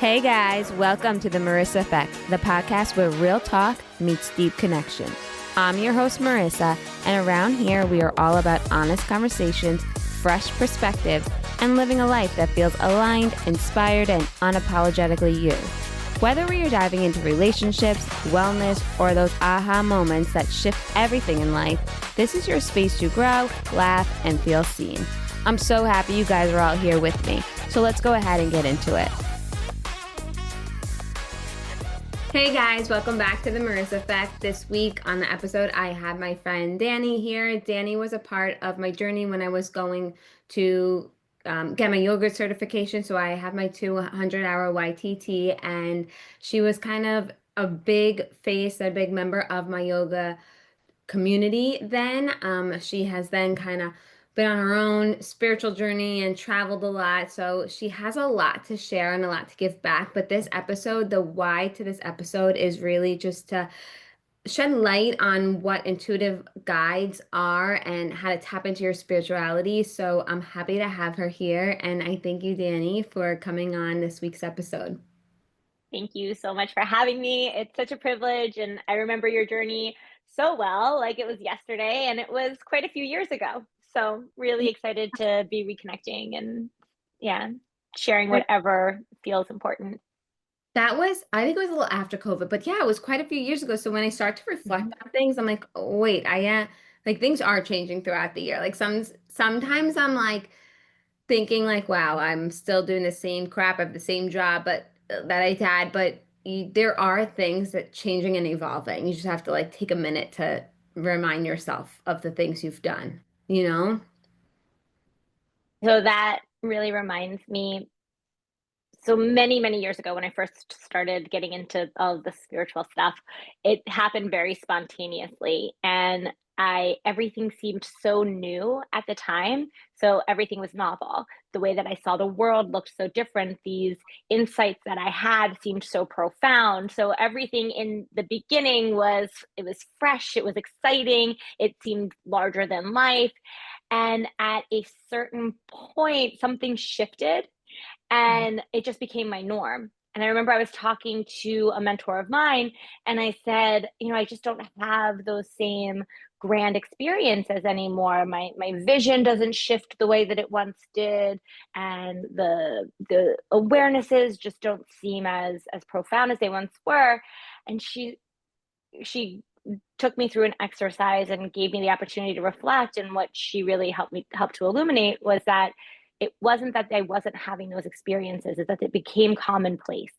Hey guys, welcome to the Marissa Effect, the podcast where real talk meets deep connection. I'm your host, Marissa, and around here we are all about honest conversations, fresh perspectives, and living a life that feels aligned, inspired, and unapologetically you. Whether we are diving into relationships, wellness, or those aha moments that shift everything in life, this is your space to grow, laugh, and feel seen. I'm so happy you guys are all here with me, so let's go ahead and get into it. Hey guys, welcome back to the Marissa Effect. This week on the episode, I have my friend Dani here. Dani was a part of my journey when I was going to get my yoga certification. So I have my 200-hour YTT, and she was kind of a big face, a big member of my yoga community then. She has then kind of been on her own spiritual journey and traveled a lot. So she has a lot to share and a lot to give back. But this episode, the why to this episode is really just to shed light on what intuitive guides are and how to tap into your spirituality. So I'm happy to have her here. And I thank you, Dani, for coming on this week's episode. Thank you so much for having me. It's such a privilege, and I remember your journey so well, like it was yesterday, and it was quite a few years ago. So really excited to be reconnecting and sharing whatever feels important. That was, I think it was a little after COVID, but yeah, it was quite a few years ago. So when I start to reflect on things, I'm like, oh, wait, like things are changing throughout the year. Like sometimes I'm like thinking like, wow, I'm still doing the same crap. I have the same job, but that I had, but there are things that changing and evolving. You just have to like take a minute to remind yourself of the things you've done, you know? So that really reminds me. So many years ago, when I first started getting into all of the spiritual stuff, it happened very spontaneously. And everything seemed so new at the time. So everything was novel. The way that I saw the world looked so different. These insights that I had seemed so profound. So everything in the beginning it was fresh, it was exciting, it seemed larger than life. And at a certain point, something shifted and it just became my norm. And I remember I was talking to a mentor of mine, and I said, I just don't have those same grand experiences anymore. My vision doesn't shift the way that it once did, and the awarenesses just don't seem as profound as they once were. And she took me through an exercise and gave me the opportunity to reflect. And what she really helped to illuminate was that it wasn't that I wasn't having those experiences, it's that it became commonplace,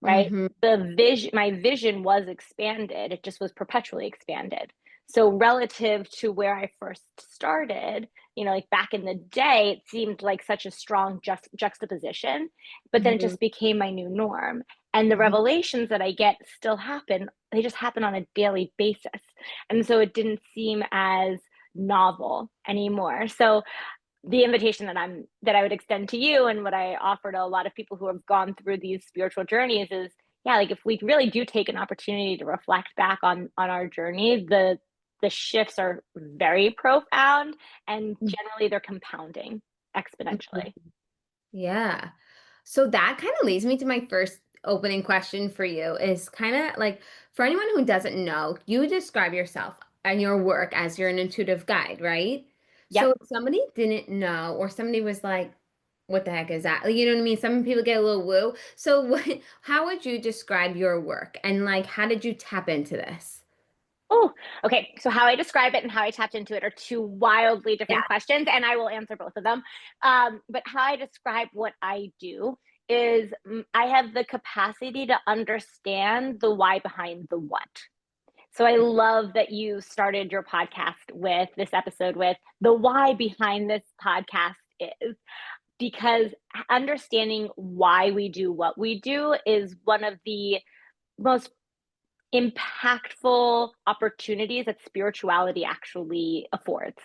right? Mm-hmm. My vision was expanded, it just was perpetually expanded. So relative to where I first started, like back in the day, it seemed like such a strong juxtaposition, but then it Mm-hmm. just became my new norm. And the revelations that I get still happen, they just happen on a daily basis. And so it didn't seem as novel anymore. So the invitation that I would extend to you, and what I offer to a lot of people who have gone through these spiritual journeys, is like if we really do take an opportunity to reflect back on our journey, the shifts are very profound, and generally they're compounding exponentially. Yeah. So that kind of leads me to my first opening question for you is kind of like for anyone who doesn't know, you describe yourself and your work as you're an intuitive guide, right? Yep. So if somebody didn't know or somebody was like, what the heck is that? Like, you know what I mean? Some people get a little woo. So how would you describe your work and like how did you tap into this? Oh, okay. So how I describe it and how I tapped into it are two wildly Yeah. different questions, and I will answer both of them. But how I describe what I do is I have the capacity to understand the why behind the what. So I love that you started your podcast with this episode with the why behind this podcast is, because understanding why we do what we do is one of the most impactful opportunities that spirituality actually affords,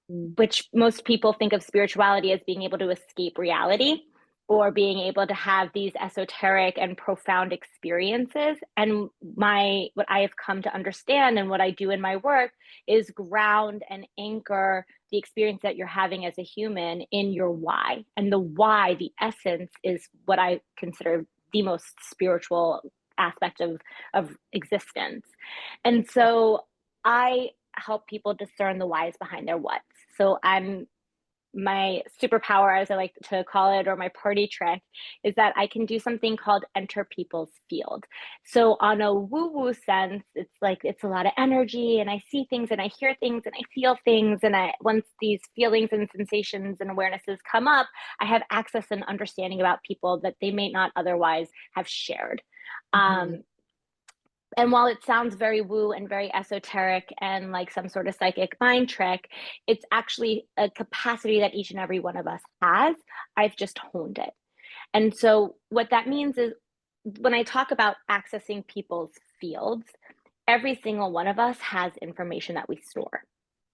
which most people think of spirituality as being able to escape reality. or being able to have these esoteric and profound experiences. And what I have come to understand and what I do in my work is ground and anchor the experience that you're having as a human in your why. And the why, the essence, is what I consider the most spiritual aspect of existence. And so I help people discern the whys behind their whats. So I'm my superpower, as I like to call it, or my party trick, is that I can do something called enter people's field. So, on a woo woo sense, it's like it's a lot of energy, and I see things, and I hear things, and I feel things. And once these feelings and sensations and awarenesses come up, I have access and understanding about people that they may not otherwise have shared. Mhm. Um, and while it sounds very woo and very esoteric and like some sort of psychic mind trick, it's actually a capacity that each and every one of us has. I've just honed it. And so, what that means is when I talk about accessing people's fields, every single one of us has information that we store,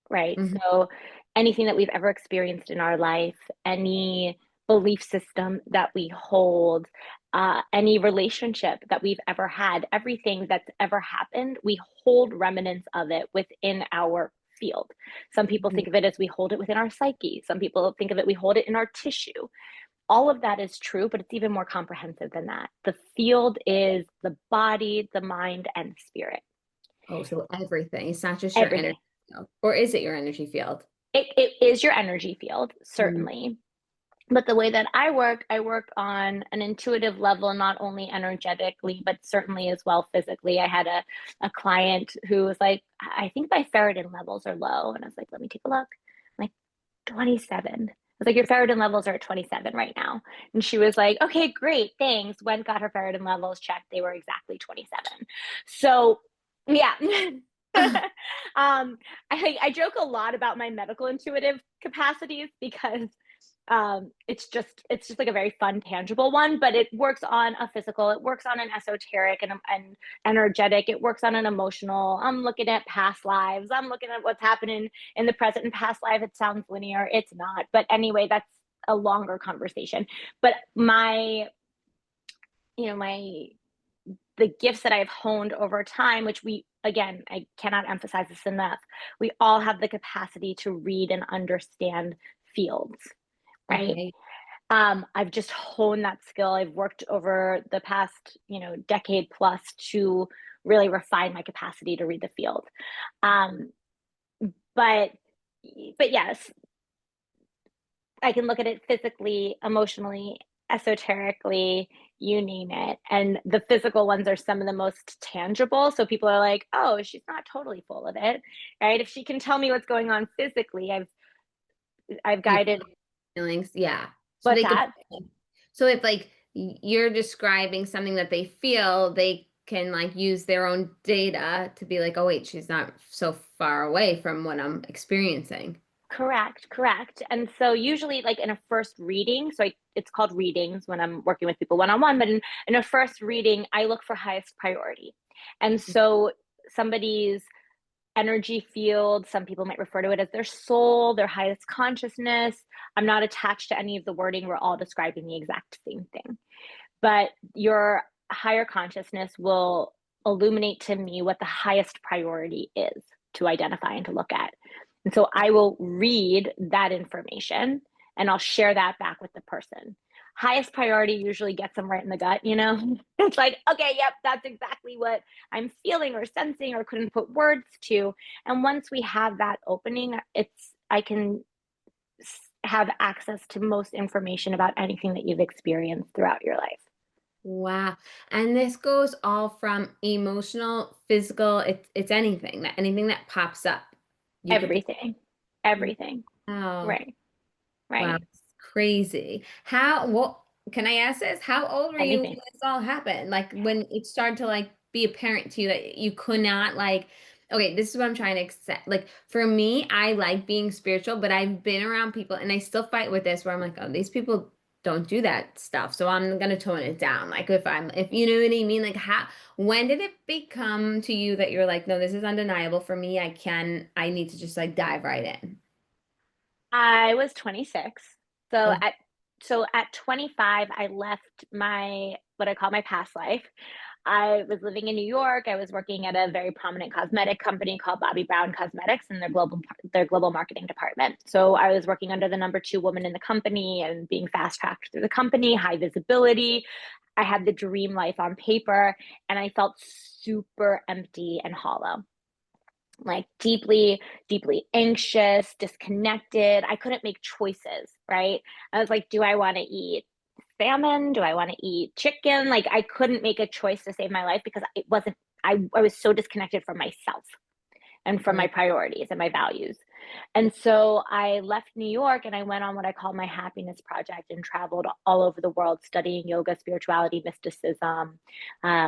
right? Mhm. So anything that we've ever experienced in our life, any belief system that we hold, any relationship that we've ever had, everything that's ever happened, we hold remnants of it within our field. Some people Mhm. think of it as we hold it within our psyche. Some people think of it, we hold it in our tissue. All of that is true, but it's even more comprehensive than that. The field is the body, the mind, and the spirit. Oh, so everything. It's not just your Everything. energy field. Or is it your energy field? It is your energy field, Mm. certainly. But the way that I work on an intuitive level, not only energetically, but certainly as well physically. I had a client who was like, I think my ferritin levels are low. And I was like, let me take a look. I'm like, 27. I was like, your ferritin levels are at 27 right now. And she was like, okay, great, thanks. Went, got her ferritin levels checked. They were exactly 27. So, yeah. I joke a lot about my medical intuitive capacities because it's just like a very fun tangible one, but it works on a physical, it works on an esoteric and energetic, it works on an emotional. I'm looking at past lives, I'm looking at what's happening in the present and past life. It sounds linear, it's not, but anyway, that's a longer conversation. But my the gifts that I've honed over time, which we, again, I cannot emphasize this enough, we all have the capacity to read and understand fields, right? Okay. I've just honed that skill. I've worked over the past, decade plus to really refine my capacity to read the field. Um, but but yes, I can look at it physically, emotionally, esoterically, you name it. And the physical ones are some of the most tangible. So people are like, oh, she's not totally full of it, right? If she can tell me what's going on physically, I've Your guided. feelings. Yeah. So What's they could, that? so if like you're describing something that they feel, they can like use their own data to be like, oh wait, she's not so far away from what I'm experiencing. Correct, correct. And so usually like in a first reading, it's called readings when I'm working with people one-on-one, but in a first reading, I look for highest priority. And so somebody's energy field, some people might refer to it as their soul, their highest consciousness. I'm not attached to any of the wording. We're all describing the exact same thing. But your higher consciousness will illuminate to me what the highest priority is to identify and to look at. And so I will read that information and I'll share that back with the person. Highest priority usually gets them right in the gut. It's like, okay, yep, that's exactly what I'm feeling or sensing or couldn't put words to. And once we have that opening, I can have access to most information about anything that you've experienced throughout your life. Wow. And this goes all from emotional, physical, it's anything that pops up. You could, Everything. Everything. wow. Right. Wow, Right. it's crazy. What can I ask this? How old were you when Anything. this all happened? Like when it started to like be apparent to you that you could not like, okay, this is what I'm trying to accept. Like for me, I like being spiritual, but I've been around people and I still fight with this where I'm like, oh, these people don't do that stuff. So I'm gonna tone it down. Like if you know what I mean, like when did it become to you that you're like, no, this is undeniable for me. I need to just like dive right in. I was 26. So Oh, So at 25, I left my what I call my past life. I was living in New York. I was working at a very prominent cosmetic company called Bobby Brown Cosmetics in their global marketing department. So I was working under the number two woman in the company and being fast tracked through the company, high visibility. I had the dream life on paper, and I felt super empty and hollow, like deeply, deeply anxious, disconnected. I couldn't make choices, right? I was like, do I want to eat salmon? Do I want to eat chicken? Like, I couldn't make a choice to save my life because it wasn't, I was so disconnected from myself and from my Mm. priorities and my values. And so I left New York and I went on what I call my happiness project and traveled all over the world studying yoga, spirituality, mysticism,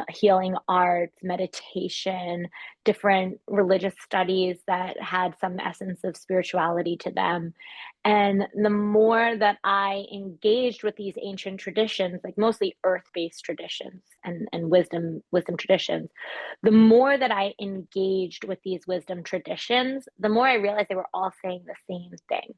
healing arts, meditation, different religious studies that had some essence of spirituality to them. And the more that I engaged with these ancient traditions, like mostly earth-based traditions and wisdom traditions, the more that I engaged with these wisdom traditions, the more I realized they were all saying the same thing.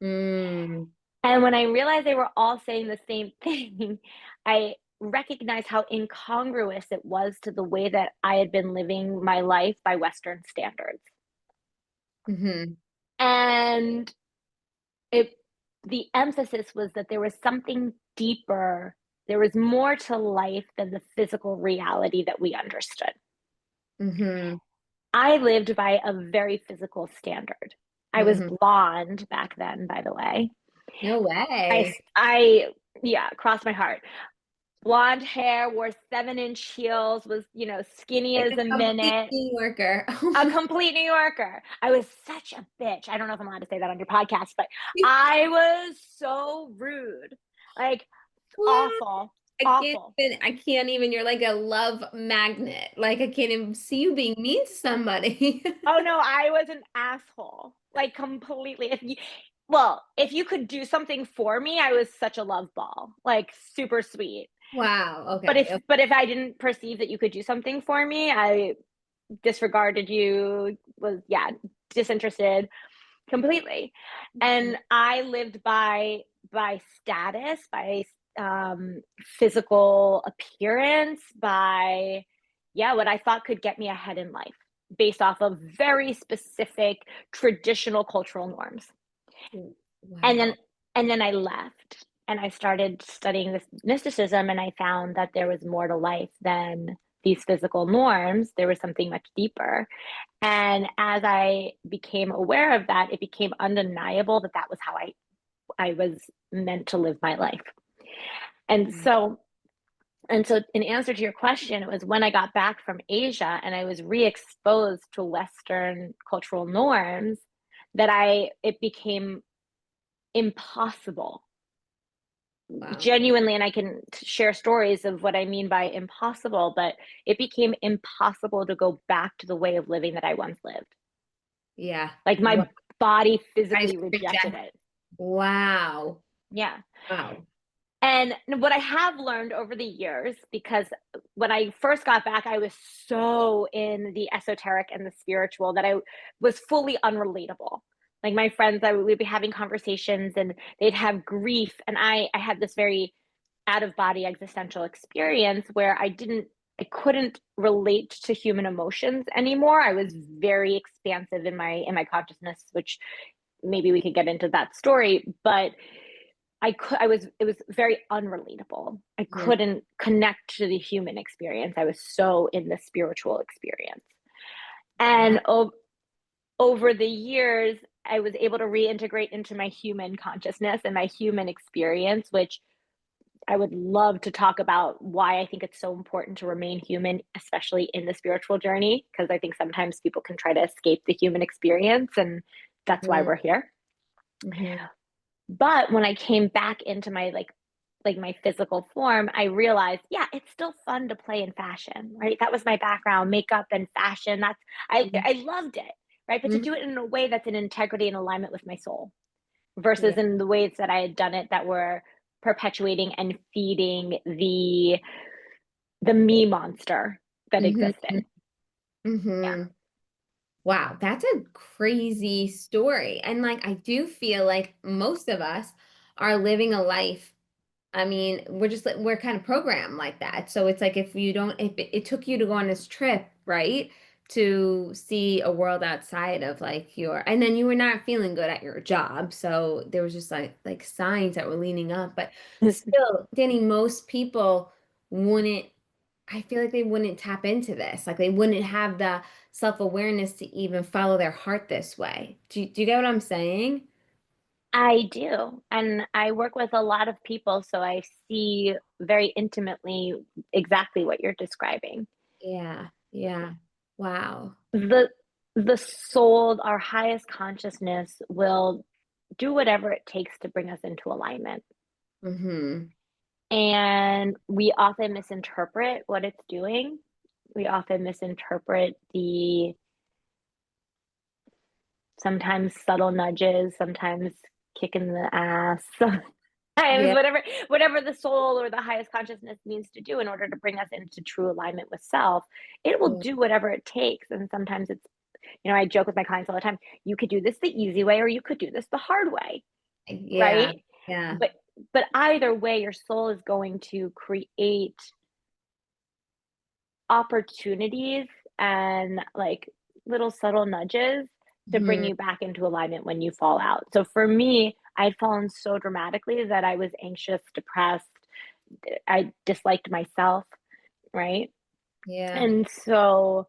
Mm. And when I realized they were all saying the same thing, I recognized how incongruous it was to the way that I had been living my life by Western standards. Mm-hmm. And it the emphasis was that there was something deeper, there was more to life than the physical reality that we understood. Mm-hmm. I lived by a very physical standard. I was Mm-hmm. blonde back then, by the way. No I, way. I, yeah, crossed my heart. Blonde hair, wore 7-inch heels, was, skinny Like as a a complete minute, New Yorker. Oh a my complete New Yorker. I was such a bitch. I don't know if I'm allowed to say that on your podcast, but God. I was so rude. Like, What? awful, I awful. can't even, you're like a love magnet. Like I can't even see you being mean to somebody. Oh no, I was an asshole. Like completely. If you could do something for me, I was such a love ball. Like super sweet. Wow. But Okay. if but if I didn't perceive that you could do something for me, I disregarded you, was disinterested completely. Okay. And I lived by status, by physical appearance, by what I thought could get me ahead in life based off of very specific traditional cultural norms. And then Wow. I left and I started studying this mysticism, and I found that there was more to life than these physical norms. There was something much deeper. And as I became aware of that, it became undeniable that that was how I was meant to live my life. And so in answer to your question, it was when I got back from Asia and I was re-exposed to Western cultural norms that I it became impossible, Wow. genuinely. And I can share stories of what I mean by impossible, but it became impossible to go back to the way of living that I once lived. Yeah. Like Wow. my body I just physically rejected reject. it. Wow. Yeah. Wow. And what I have learned over the years, because when I first got back, I was so in the esoteric and the spiritual that I was fully unrelatable. Like my friends, we'd be having conversations and they'd have grief. And I had this very out of body existential experience where I couldn't relate to human emotions anymore. I was very expansive in my consciousness, which maybe we could get into that story, but I was it was very unrelatable. I Mhm. couldn't connect to the human experience. I was so in the spiritual experience. Wow. And over the years, I was able to reintegrate into my human consciousness and my human experience, which I would love to talk about why I think it's so important to remain human, especially in the spiritual journey, because I think sometimes people can try to escape the human experience, and that's why Mhm. we're here. Mhm. But when I came back into my like my physical form, I realized, yeah, it's still fun to play in fashion, right? That was my background, makeup and fashion. I loved it, right? But to Mhm. do it in a way that's in integrity and alignment with my soul versus Yeah. in the ways that I had done it that were perpetuating and feeding the me monster that Mhm. existed. Yeah. Mhm. Wow, that's a crazy story. And like I do feel like most of us are living a life. I mean, we're kind of programmed like that. So it's like if you don't, if it took you to go on this trip, right? To see a world outside of like and then you were not feeling good at your job. So there was just like signs that were leaning up. But still, Danny, most people wouldn't, I feel like they wouldn't tap into this. Like they wouldn't have the self-awareness to even follow their heart this way. Do you get what I'm saying? I do. And I work with a lot of people, so I see very intimately exactly what you're describing. Yeah. Yeah. Wow. The the soul, our highest consciousness will do whatever it takes to bring us into alignment. Mm-hmm. And we often misinterpret what it's doing. We often misinterpret the sometimes subtle nudges, sometimes kick in the ass, sometimes Yeah. whatever the soul or the highest consciousness needs to do in order to bring us into true alignment with self, it will Yeah. do whatever it takes. And sometimes it's, I joke with my clients all the time, you could do this the easy way or you could do this the hard way, Yeah. right? Yeah. But either way, your soul is going to create opportunities and like little subtle nudges to bring Mhm. you back into alignment when you fall out. So for me, I'd fallen so dramatically that I was anxious, depressed, I disliked myself, right? Yeah. And so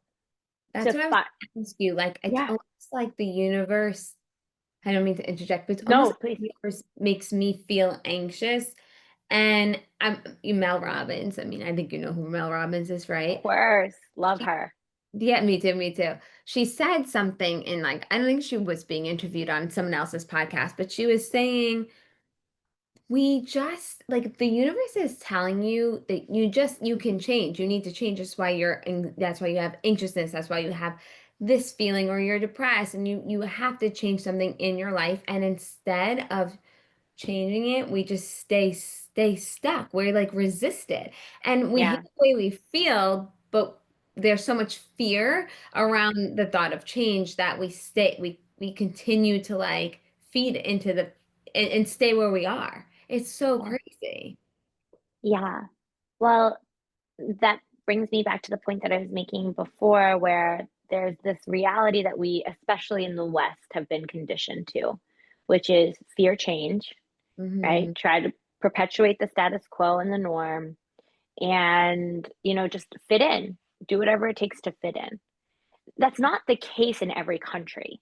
That's to what I was find, gonna ask you. Like, it's yeah, almost like the universe, I don't mean to interject, but it's almost no, like please, the universe makes me feel anxious. And Mel Robbins. I mean, I think you know who Mel Robbins is, of right? course, love She, her. yeah, me too, me too. She said something in like, I don't think she was being interviewed on someone else's podcast, but she was saying we just like the universe is telling you that you can change. You need to change. That's why you have anxiousness. That's why you have this feeling or you're depressed and you have to change something in your life. And instead of changing it, we just stay stuck. We're like resisted. And we hate Yeah, the way we feel, but there's so much fear around the thought of change that we continue to like feed into and stay where we are. It's so yeah, crazy. yeah. Well, that brings me back to the point that I was making before, where there's this reality that we, especially in the West, have been conditioned to, which is fear change, right? Hmm. Try to perpetuate the status quo and the norm and, just fit in, do whatever it takes to fit in. That's not the case in every country,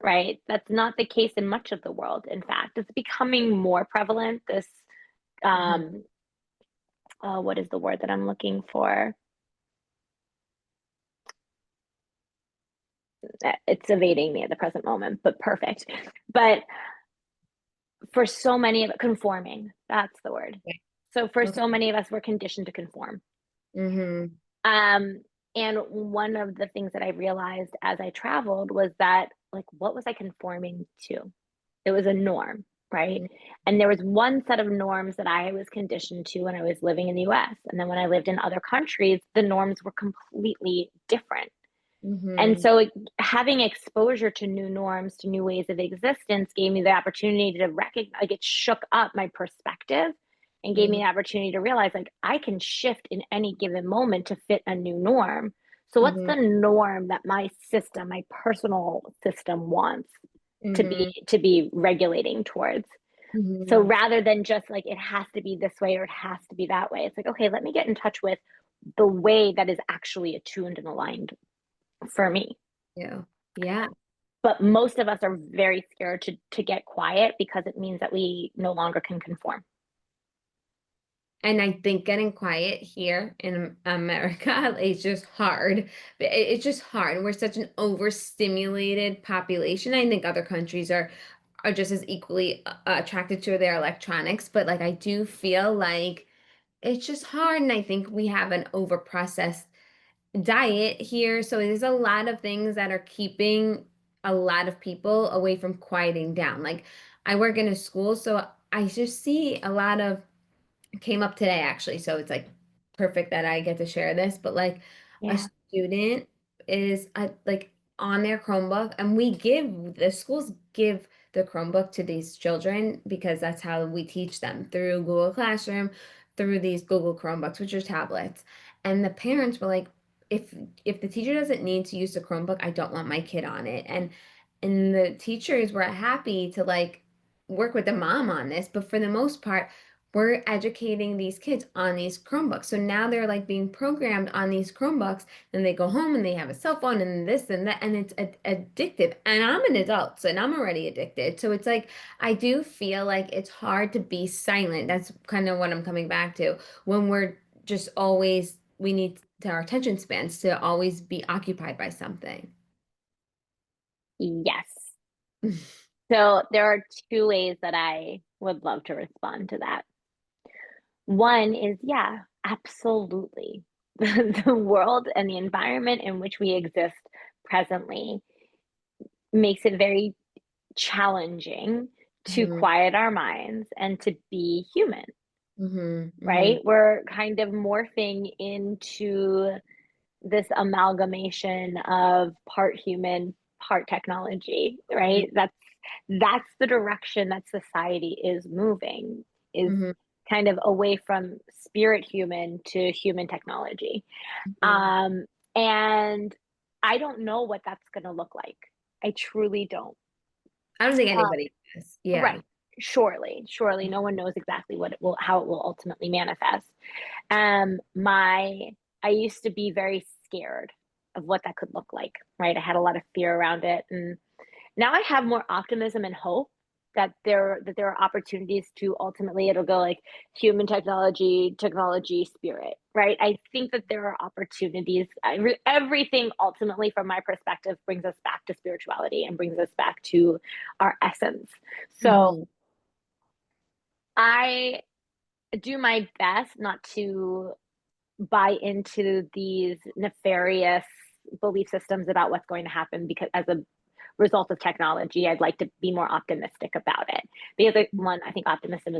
right? That's not the case in much of the world. In fact, it's becoming more prevalent. This, Hmm. um, what is the word that I'm looking for? It's evading me at the present moment, but perfect. But for so many of it, conforming, that's the word. So for Okay. so many of us, we're conditioned to conform. Hmm. Um, and one of the things that I realized as I traveled was that, like, what was I conforming to? It was a norm, right? And there was one set of norms that I was conditioned to when I was living in the US. And then when I lived in other countries, the norms were completely different. And Hmm. so having exposure to new norms, to new ways of existence gave me the opportunity to recognize, like, it shook up my perspective and gave me Hmm. the opportunity to realize, like, I can shift in any given moment to fit a new norm. So what's Hmm. the norm that my system, my personal system wants to be Hmm. to be regulating towards? So Hmm. rather than just like it has to be this way or it has to be that way, it's like, okay, let me get in touch with the way that is actually attuned and aligned for me. Yeah. Yeah. But most of us are very scared to get quiet because it means that we no longer can conform. And I think getting quiet here in America is just hard. It's just hard. We're such an overstimulated population. I think other countries are just as equally attracted to their electronics, but like I do feel like it's just hard. And I think we have an overprocessed diet here. So there's a lot of things that are keeping a lot of people away from quieting down. Like I work in a school, so I just see a lot of came up today actually, so it's like perfect that I get to share this, but like a Yeah. student is like on their Chromebook and the schools give the Chromebook to these children because that's how we teach them through Google Classroom, through these Google Chromebooks, which are tablets. And the parents were like, if if the teacher doesn't need to use the Chromebook, I don't want my kid on it. And the teachers were happy to like work with the mom on this, but for the most part, we're educating these kids on these Chromebooks. So now they're like being programmed on these Chromebooks, and they go home and they have a cell phone and this and that, and it's addictive. And I'm an adult, so and I'm already addicted. So it's like I do feel like it's hard to be silent. That's kind of what I'm coming back to when we're just always we need to our attention spans to always be occupied by something. Yes. So there are two ways that I would love to respond to that. One is, yeah, absolutely. The world and the environment in which we exist presently makes it very challenging to Hmm. quiet our minds and to be human, Hmm. Hmm. right? We're kind of morphing into this amalgamation of part human, part technology, right? That's the direction that society is moving, is Hmm. kind of away from spirit human to human technology. Hmm. Um, and I don't know what that's going to look like. I truly don't. I don't think Um, anybody does. Yeah. right. Surely, no one knows exactly how it will ultimately manifest. My, I used to be very scared of what that could look like, right? I had a lot of fear around it, and now I have more optimism and hope that there are opportunities to ultimately it'll go like human technology, spirit, right? I think that there are opportunities. Everything ultimately, from my perspective, brings us back to spirituality and brings us back to our essence. So Hmm. I do my best not to buy into these nefarious belief systems about what's going to happen because as a result of technology, I'd like to be more optimistic about it. Because like, one, I think optimism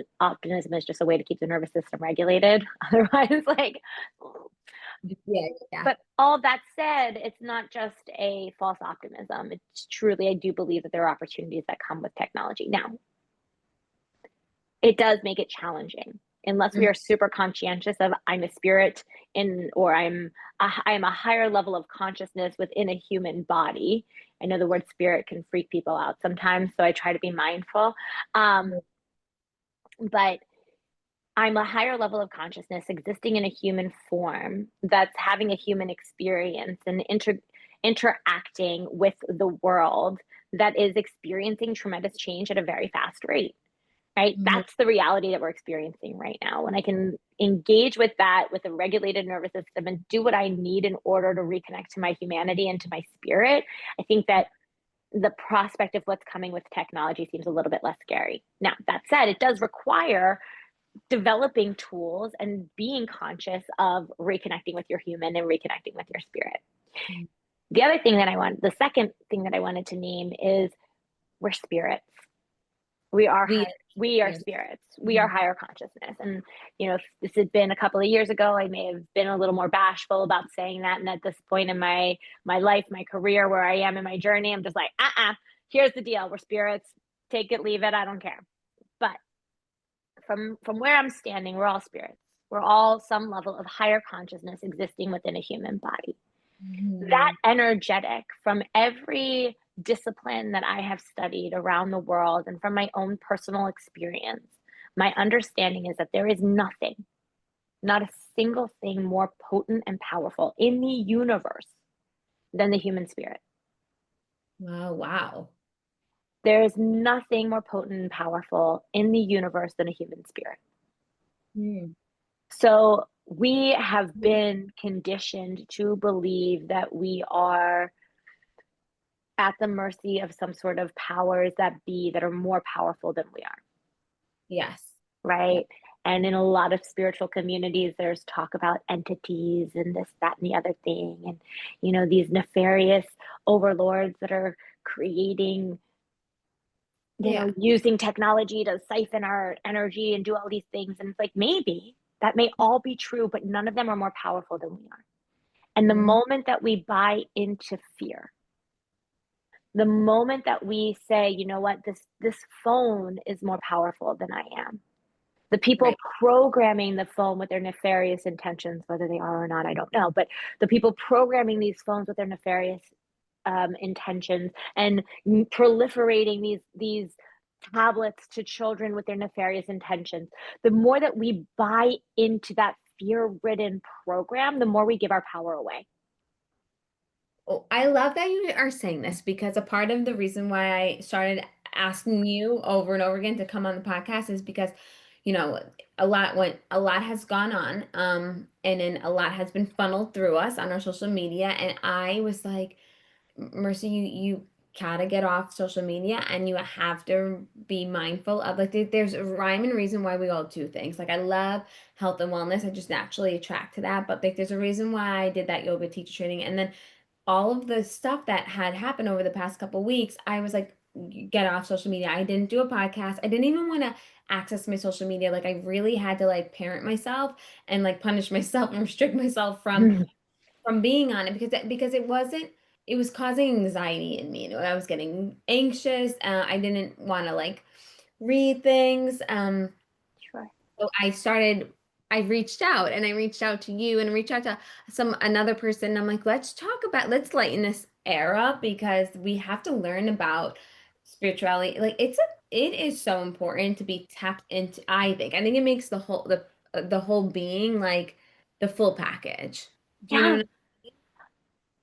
is just a way to keep the nervous system regulated. Otherwise, like, Yeah. Yeah. but all that said, it's not just a false optimism. It's truly, I do believe that there are opportunities that come with technology. Now, it does make it challenging unless we Mhm. are super conscientious of I'm a spirit in or I'm a higher level of consciousness within a human body. I know the word spirit can freak people out sometimes, so I try to be mindful. Um, but I'm a higher level of consciousness existing in a human form that's having a human experience and interacting with the world that is experiencing tremendous change at a very fast rate, right? Mhm. That's the reality that we're experiencing right now. When I can engage with that with a regulated nervous system and do what I need in order to reconnect to my humanity and to my spirit, I think that the prospect of what's coming with technology seems a little bit less scary. Now, that said, it does require developing tools and being conscious of reconnecting with your human and reconnecting with your spirit. The second thing that I wanted to name is we're spirits. We are We. higher, we are Yes. spirits. We are Mhm. higher consciousness. And, if this had been a couple of years ago, I may have been a little more bashful about saying that. And at this point in my life, my career, where I am in my journey, I'm just like, here's the deal. We're spirits. Take it, leave it. I don't care. But from where I'm standing, we're all spirits. We're all some level of higher consciousness existing within a human body. That Mhm. energetic from every discipline that I have studied around the world and from my own personal experience, my understanding is that there is nothing, not a single thing more potent and powerful in the universe than the human spirit. Oh, wow. There is nothing more potent and powerful in the universe than a human spirit. Mm. So we have been conditioned to believe that we are at the mercy of some sort of powers that be that are more powerful than we are, Yes. Yeah. right? And in a lot of spiritual communities, there's talk about entities and this, that, and the other thing. And, these nefarious overlords that are creating, Yeah. using technology to siphon our energy and do all these things. And it's like, maybe that may all be true, but none of them are more powerful than we are. And the Mhm. moment that we buy into fear, The moment that we say, you know what, this phone is more powerful than I am. The people Right. programming the phone with their nefarious intentions, whether they are or not, I don't know, but the people programming these phones with their nefarious intentions and proliferating these tablets to children with their nefarious intentions. The more that we buy into that fear-ridden program, the more we give our power away. Oh, I love that you are saying this because a part of the reason why I started asking you over and over again to come on the podcast is because, a lot has gone on, and then a lot has been funneled through us on our social media, and I was like, Mercy, you gotta get off social media and you have to be mindful of like there's a rhyme and reason why we all do things. Like I love health and wellness. I just naturally attract to that. But like there's a reason why I did that yoga teacher training. And then all of the stuff that had happened over the past couple weeks, I was like, get off social media. I didn't do a podcast. I didn't even want to access my social media. Like I really had to like parent myself and like punish myself and restrict myself from being on it because it was causing anxiety in me. I was getting anxious. I didn't want to like read things. Sure. So I reached out and I reached out to you and reached out to another person. I'm like, let's lighten this era because we have to learn about spirituality. Like it is so important to be tapped into, I think it makes the whole being like the full package. Do you know Yeah, what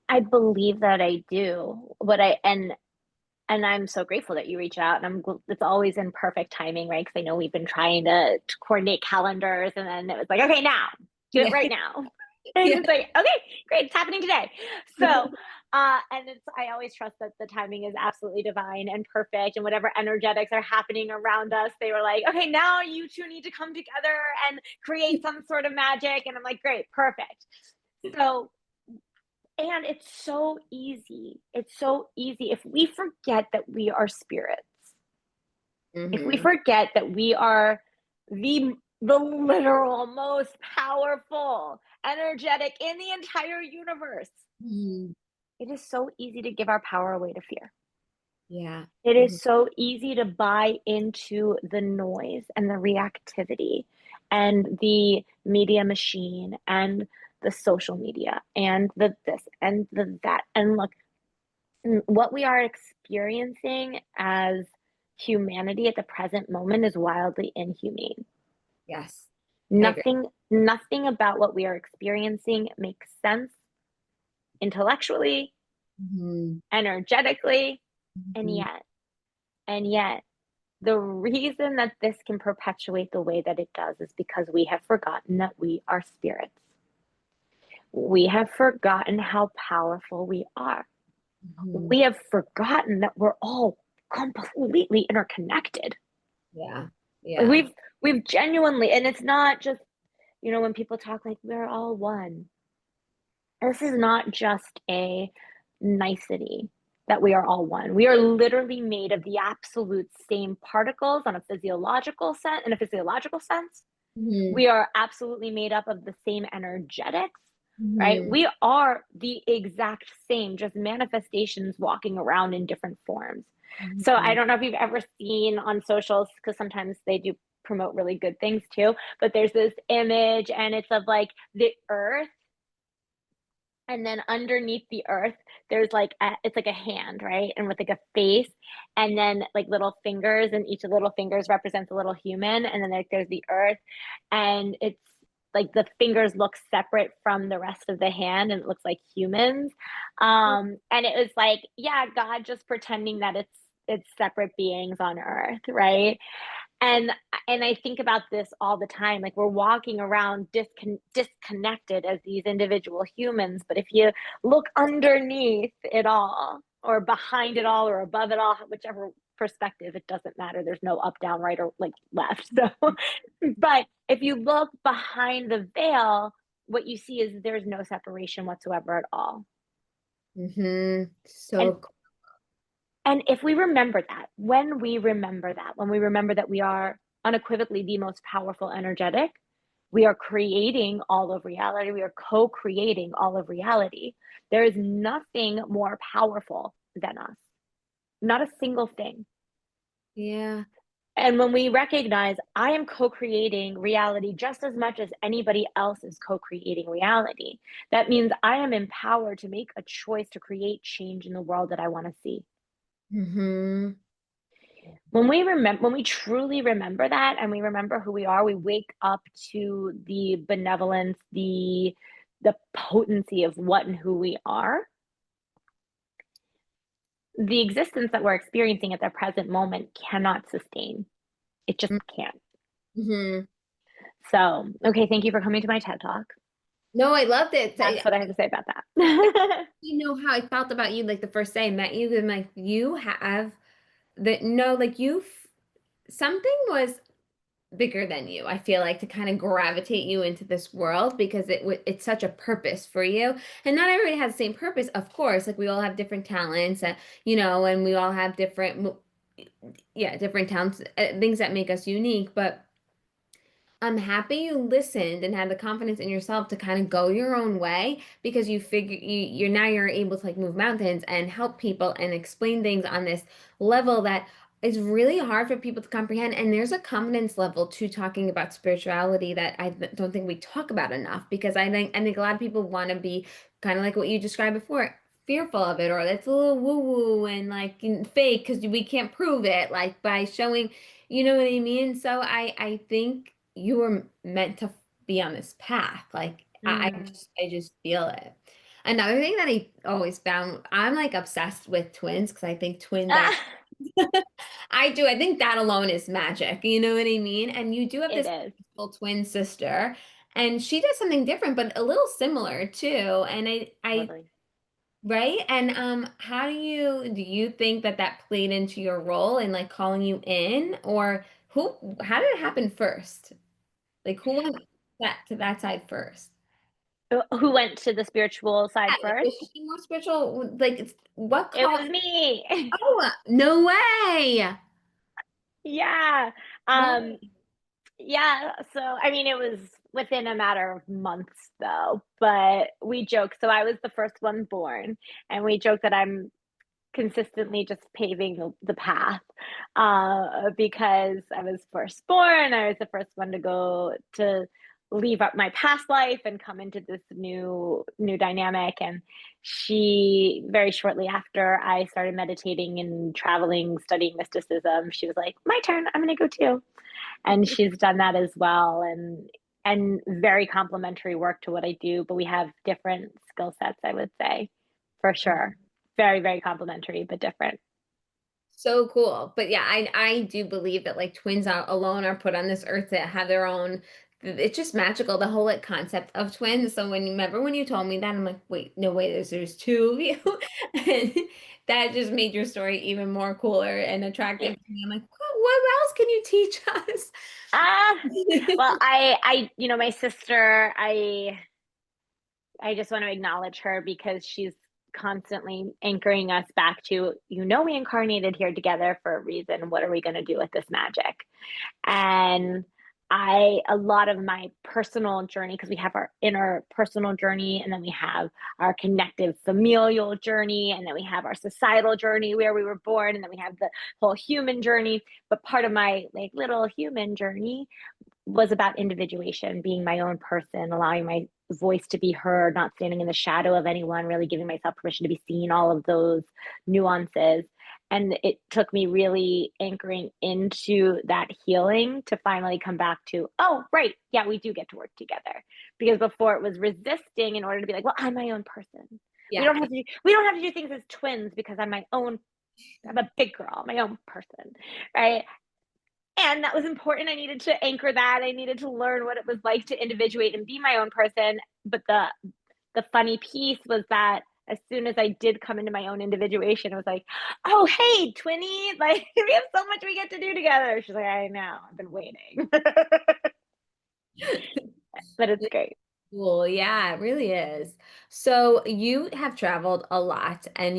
I believe that I do. What I and I'm so grateful that you reach out, and it's always in perfect timing, right? Because I know we've been trying to coordinate calendars, and then it was like, okay, now do it Yeah. right now. And Yeah. it's like, okay, great, it's happening today. So, and I always trust that the timing is absolutely divine and perfect, and whatever energetics are happening around us, they were like, okay, now you two need to come together and create some sort of magic, and I'm like, great, perfect. So and it's so easy. It's so easy. If we forget that we are spirits, if we Hmm. forget that we are the literal most powerful energetic in the entire universe, Mhm. it is so easy to give our power away to fear. Yeah. It Mhm. is so easy to buy into the noise and the reactivity and the media machine and the social media and the this and the that. And look, what we are experiencing as humanity at the present moment is wildly inhumane. Yes. I agree. Nothing about what we are experiencing makes sense intellectually, Mhm. energetically, and Mhm. yet, the reason that this can perpetuate the way that it does is because we have forgotten that we are spirits. We have forgotten how powerful we are. Mhm. We have forgotten that we're all completely interconnected. Yeah. Like Yeah. we've genuinely, and it's not just, when people talk like we're all one. This is not just a nicety that we are all one. We are literally made of the absolute same particles on a physiological sense, in a physiological sense. Mhm. We are absolutely made up of the same energetics, right? Mhm. We are the exact same, just manifestations walking around in different forms. So I Mhm. don't know if you've ever seen on socials, because sometimes they do promote really good things too, but there's this image and it's of like the earth, and then underneath the earth there's like it's like a hand, right, and with like a face, and then like little fingers, and each of the little fingers represents a little human, and then like there's the earth, and it's like the fingers look separate from the rest of the hand and it looks like humans. And it was like, yeah, God just pretending that it's separate beings on earth, right? and and I think about this all the time. Like we're walking around disconnected as these individual humans, but if you look underneath it all, or behind it all, or above it all, whichever perspective, it doesn't matter. There's no up, down, right, or like left. So, but if you look behind the veil, what you see is there's no separation whatsoever at all. Mhm. And So And if we remember that, when we remember that we are unequivocally the most powerful energetic, we are creating all of reality. We are co creating all of reality. There is nothing more powerful than us. not a single thing. Yeah. And when we recognize I am co creating reality just as much as anybody else is co creating reality, that means I am empowered to make a choice to create change in the world that I want to see. Mm-hmm. When we truly remember that and we remember who we are, we wake up to the benevolence, the potency of what and who we are. The existence that we're experiencing at the present moment cannot sustain. It just can't. Mm-hmm. So, okay, thank you for coming to my TED Talk. No, I loved it. That's what I have to say about I that. you know how I felt about you like the first day I met you, and like you have the no, like something was bigger than you. I feel like to kind of gravitate you into this world because it's such a purpose for you. And not everybody has the same purpose, of course. Like we all have different talents, and we all have different talents, things that make us unique, but I'm happy you listened and had the confidence in yourself to kind of go your own way because you figure you're able to like move mountains and help people and explain things on this level that is really hard for people to comprehend. And there's a confidence level to talking about spirituality that don't think we talk about enough because I think a lot of people want to be kind of like what you described before, fearful of it, or that's a little woo woo and like fake because we can't prove it like by showing, you know what I mean? So I think you were meant to be on this path. Like Mm. I just feel it. Another thing that I always found, I'm like obsessed with twins because I think twins are Ah, I do. I think that alone is magic. You know what I mean? And you do have it this is. beautiful twin sister, and she does something different, but a little similar too. And I Totally. right? And how do you think that that played into your role in like calling you in, or how did it happen first? Like who went that side first? Who went to the spiritual Yeah, side like was first? she more spiritual? Like what It called? was me. Oh, no way! Yeah. Um, Really? yeah. So, I mean, it was within a matter of months, though. But we joke. So I was the first one born, and we joke that I'm consistently just paving the path because I was first born. I was the first one to go to leave up my past life and come into this new dynamic. And she, very shortly after I started meditating and traveling, studying mysticism, she was like, "My turn. I'm going to go too." And she's done that as well. And very complementary work to what I do, but we have different skill sets, I would say, for sure. Very, very complementary, but different. So cool. But yeah, I do believe that like twins are alone are put on this earth that have their own, it's just magical, the whole like concept of twins. So remember when you told me that, I'm like, wait, no way, there's two of you. And that just made your story even more cooler and attractive to me. I'm like, what else can you teach us? Ah, well, my sister, I just want to acknowledge her because she's constantly anchoring us back to, we incarnated here together for a reason. What are we going to do with this magic? And a lot of my personal journey, because we have our inner personal journey, and then we have our connective familial journey, and then we have our societal journey where we were born, and then we have the whole human journey. But part of my like little human journey was about individuation, being my own person, allowing my voice to be heard, not standing in the shadow of anyone, really giving myself permission to be seen, all of those nuances. And it took me really anchoring into that healing to finally come back to, oh, right, yeah, we do get to work together. Because before it was resisting in order to be like, well, I'm my own person. We Yeah. don't have to do, we don't have to do things as twins because I'm a big girl, my own person, right? And that was important. I needed to anchor that. I needed to learn what it was like to individuate and be my own person. But the funny piece was that as soon as I did come into my own individuation, it was like, oh hey, Twinnie, like we have so much we get to do together. She's like, I know, I've been waiting. But it's great. Cool. Yeah, it really is. So you have traveled a lot and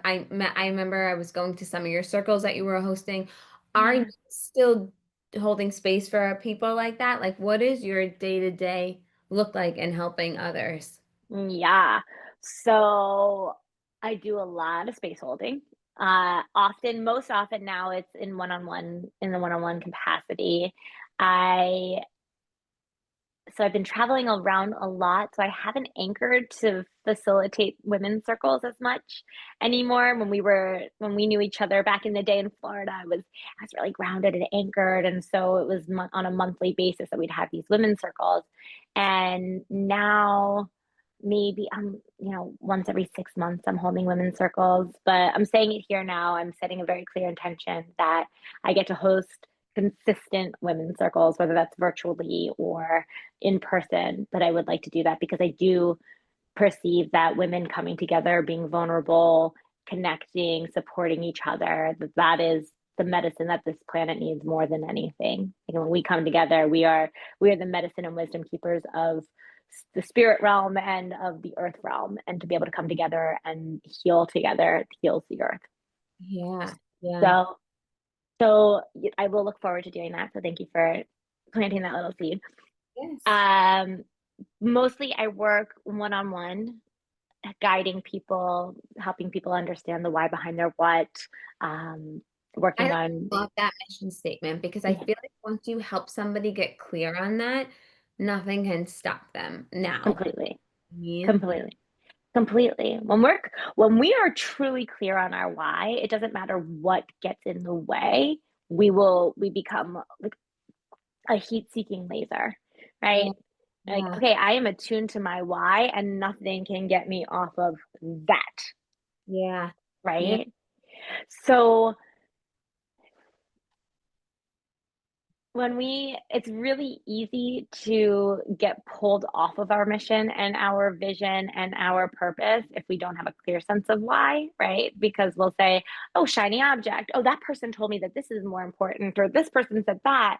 I remember I was going to some of your circles that you were hosting. Are you Yeah. still holding space for people like that? Like what is your day-to-day look like in helping others? Yeah. So I do a lot of space holding. Often, most often now, it's in one-on-one, in the one-on-one capacity. I so I've been traveling around a lot, so I haven't anchored to facilitate women's circles as much anymore. When we knew each other back in the day in Florida, I was really grounded and anchored, and so it was on a monthly basis that we'd have these women's circles. And now maybe once every 6 months I'm holding women's circles, but I'm saying it here now. I'm setting a very clear intention that I get to host consistent women's circles, whether that's virtually or in person, but I would like to do that because I do perceive that women coming together, being vulnerable, connecting, supporting each other, that is the medicine that this planet needs more than anything. Like when we come together, we are the medicine and wisdom keepers of the spirit realm and of the earth realm, and to be able to come together and heal together heals the earth. Yeah. Yeah. So so I will look forward to doing that. So thank you for planting that little seed. Yes. Um, Mostly I work one on one, guiding people, helping people understand the why behind their what, um, working I on, love that mission statement because I yeah, feel like once you help somebody get clear on that, nothing can stop them now. completely, Yeah. completely, completely. When we are truly clear on our why, it doesn't matter what gets in the way. We become like a heat seeking laser, right? Yeah. Like, Yeah. okay, I am attuned to my why, and nothing can get me off of that, Yeah. Yeah. right? So it's really easy to get pulled off of our mission and our vision and our purpose if we don't have a clear sense of why, right? Because we'll say, oh, shiny object. Oh, that person told me that this is more important, or this person said that,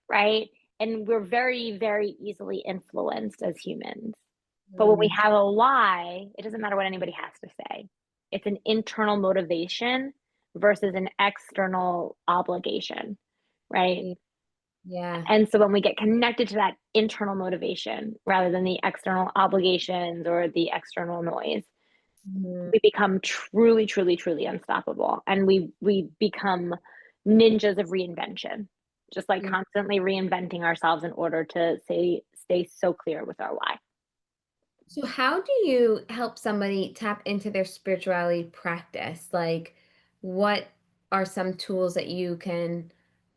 right? And we're very, very easily influenced as humans. But when we Mm. have a why, it doesn't matter what anybody has to say. It's an internal motivation versus an external obligation, right? Yeah. Yeah. And so when we get connected to that internal motivation rather than the external obligations or the external noise, Mhm. we become truly, truly, truly unstoppable. And we become ninjas of reinvention, just like Yeah. constantly reinventing ourselves in order to stay so clear with our why. So how do you help somebody tap into their spirituality practice? Like, what are some tools that you can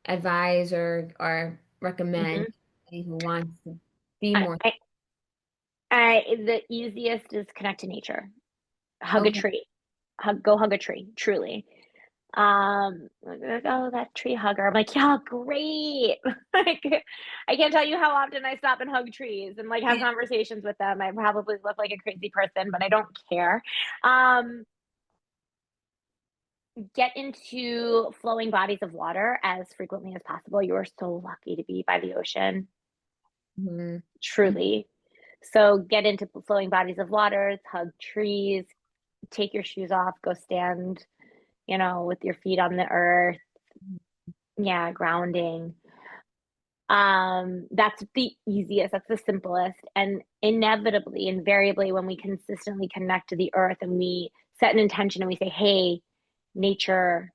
advise or recommend Mm-hmm. to somebody who wants to be I, more? I, the easiest is connect to nature. Hug a Okay. tree. Go hug a tree. Truly. Like, oh, that tree hugger. I'm like, yeah, great. Like, I can't tell you how often I stop and hug trees and like have Yeah. conversations with them. I probably look like a crazy person, but I don't care. Um, get into flowing bodies of water as frequently as possible. You are so lucky to be by the ocean, Mhm. truly. So get into flowing bodies of waters, hug trees, take your shoes off, go stand, with your feet on the earth. Yeah, grounding. That's the easiest, that's the simplest. And inevitably, invariably, when we consistently connect to the earth and we set an intention and we say, hey, nature,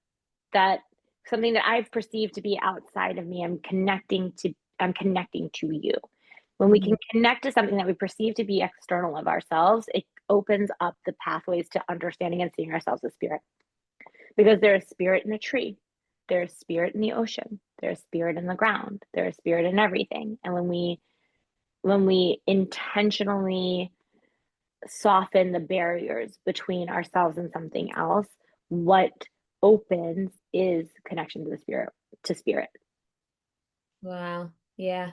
that something that I've perceived to be outside of me, I'm connecting to you. When we can Mhm. connect to something that we perceive to be external of ourselves, it opens up the pathways to understanding and seeing ourselves as spirit. Because there is spirit in a tree, there's spirit in the ocean, there's spirit in the ground, there's spirit in everything. And when we intentionally soften the barriers between ourselves and something else, what opens is connection to the spirit, to spirit. Wow. Yeah.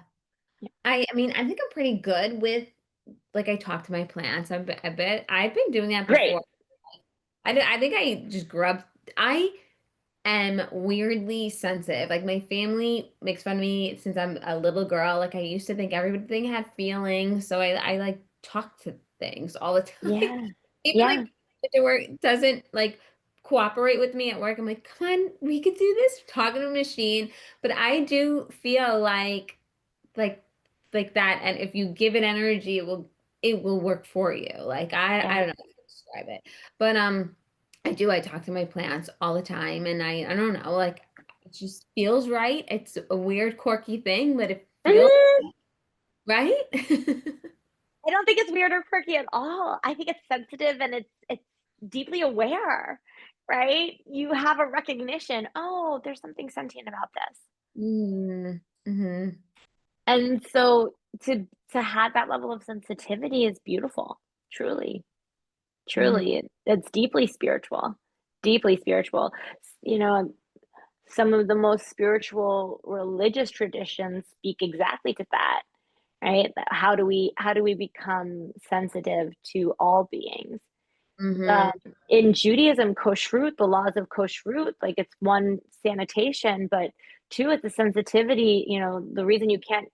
Yeah. I mean, I think I'm pretty good with like I talk to my plants a bit. I've been doing that Great. before. I think I just grew up. I am weirdly sensitive. Like my family makes fun of me since I'm a little girl. Like I used to think everything had feelings, so I like talk to things all the time. Yeah. Even Yeah. like if the work doesn't like cooperate with me at work, I'm like, come on, we could do this. Talking to a machine, but I do feel like like that, and if you give it energy, it will work for you. Like I Yeah. don't know how to describe it, but I do. I talk to my plants all the time, and I don't know, like it just feels right. It's a weird, quirky thing, but it feels Mm, right. I don't think it's weird or quirky at all. I think it's sensitive and it's deeply aware, right? You have a recognition, oh, there's something sentient about this. Mm, hmm. And so to have that level of sensitivity is beautiful, truly. Hmm. Truly. It's deeply spiritual. Deeply spiritual. You know, some of the most spiritual religious traditions speak exactly to that, right? How do we become sensitive to all beings? Hmm. Um, in Judaism, kashrut, the laws of kashrut, like it's one, sanitation, but two, it's a sensitivity. You know, the reason you can't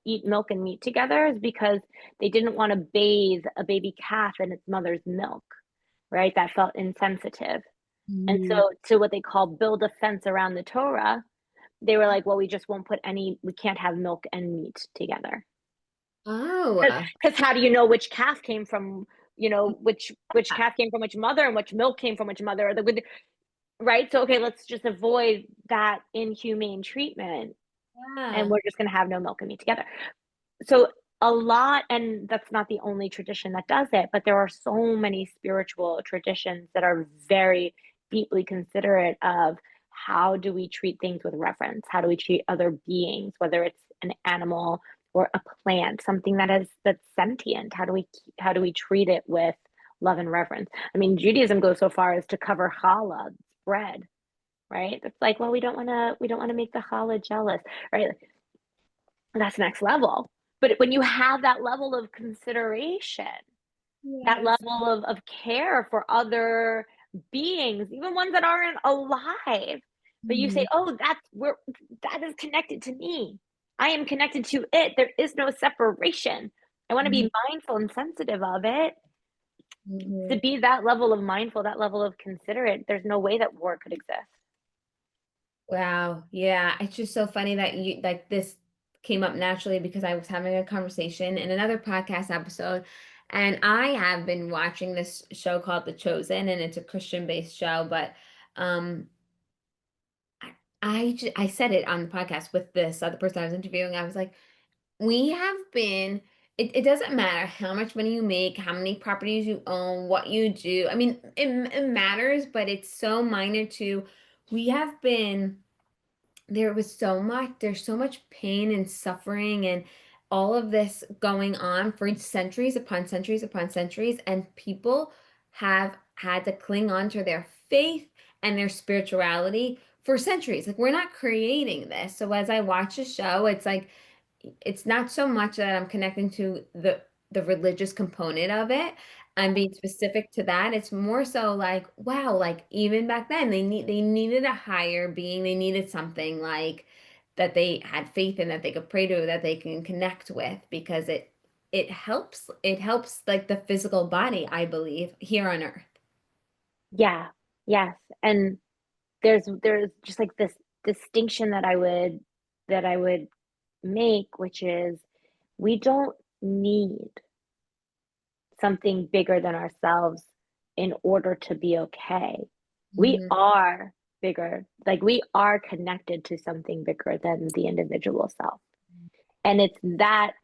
eat milk and meat together is because they didn't want to bathe a baby calf in its mother's milk, right? That felt insensitive. And Hmm. so, to what they call build a fence around the Torah, they were like, well, we just won't put any, we can't have milk and meat together. Oh, Because how do you know which calf came from, which calf came from which mother and which milk came from which mother? Right? So, okay, let's just avoid that inhumane treatment and yeah. we're just going to have no milk and meat together. So a lot, and that's not the only tradition that does it, but there are so many spiritual traditions that are very deeply considerate of how do we treat things with reverence, how do we treat other beings, whether it's an animal or a plant, something that's sentient, how do we treat it with love and reverence. I mean, Judaism goes so far as to cover challah, bread, right? It's like, well, we don't want to make the challah jealous, right? That's next level. But when you have that level of consideration, that Yes. level of care for other beings, even ones that aren't alive, but you say, Mhm. oh, that is connected to me. I am connected to it. There is no separation. I want to Mhm. be mindful and sensitive of it. To Mhm. be that level of mindful, that level of considerate, there's no way that war could exist. Wow. Yeah. It's just so funny that you like this came up naturally because I was having a conversation in another podcast episode, and I have been watching this show called The Chosen, and it's a Christian-based show, but um I I said it on the podcast with this other person I was interviewing. I was like, we have been it doesn't matter how much money you make, how many properties you own, what you do. I mean, it matters, but it's so minor to we have been there's so much pain and suffering and all of this going on for centuries upon centuries upon centuries, and people have had to cling on to their faith and their spirituality for centuries. Like, we're not creating this. So as I watch a show, it's like it's not so much that I'm connecting to the religious component of it. I'm being specific to that. It's more so like, wow, like even back then they needed a higher being. They needed something like that they had faith in, that they could pray to, that they can connect with, because it helps like the physical body, I believe, here on earth. Yeah, yes. And there's just like this distinction that I would make, which is we don't need something bigger than ourselves in order to be okay. We Mhm. are bigger, like we are connected to something bigger than the individual self. And it's that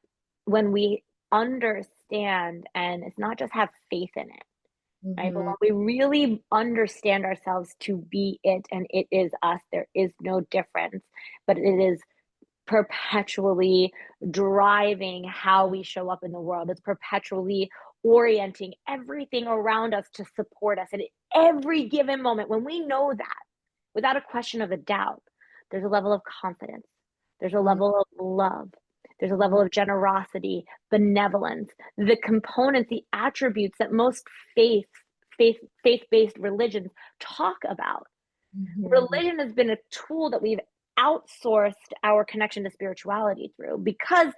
when we understand, and it's not just have faith in it, right? But Mhm. when we really understand ourselves to be it and it is us, there is no difference, but it is perpetually driving how we show up in the world. It's perpetually orienting everything around us to support us. And at every given moment, when we know that, without a question of a doubt, there's a level of confidence, there's a Mhm. level of love, there's a level Mhm. of generosity, benevolence, the components, the attributes that most faith, faith-based religions talk about. Mhm. Religion has been a tool that we've outsourced our connection to spirituality through because